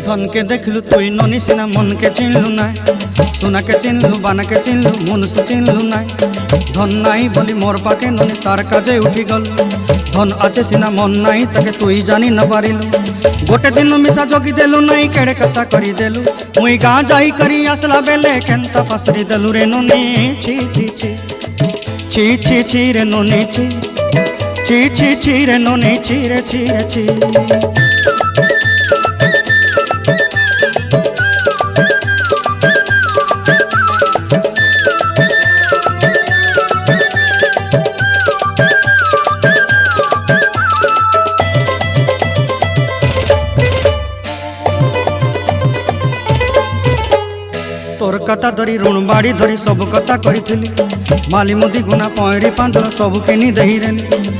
धन के देखलु तुई ननी सिना मन के चिन्हलु ना सोना के चिन्हलु बाना के चिन्हलु मनुष्य चिन्हलु ना धन नाई बोली मोर पाके ननी तार काजे उठी गल धन आचे सिना मन नाई ताके तुई जानी न पारिलु गोटे दिन मिसा जगी देलु नाई केड़े कथा करी देलु मुई गाँ जाई करी आसला बेले केंता फासरी देलु रे ननी छी छी छी छी छी छी रे ननी छी छी छी छी रे ननी छी रे छी रे छी। तोर कथा धरी ऋण बाड़ी धरी सब कथा करी माली मुदी गुना पहरी पांदर सब किनी दही रेली।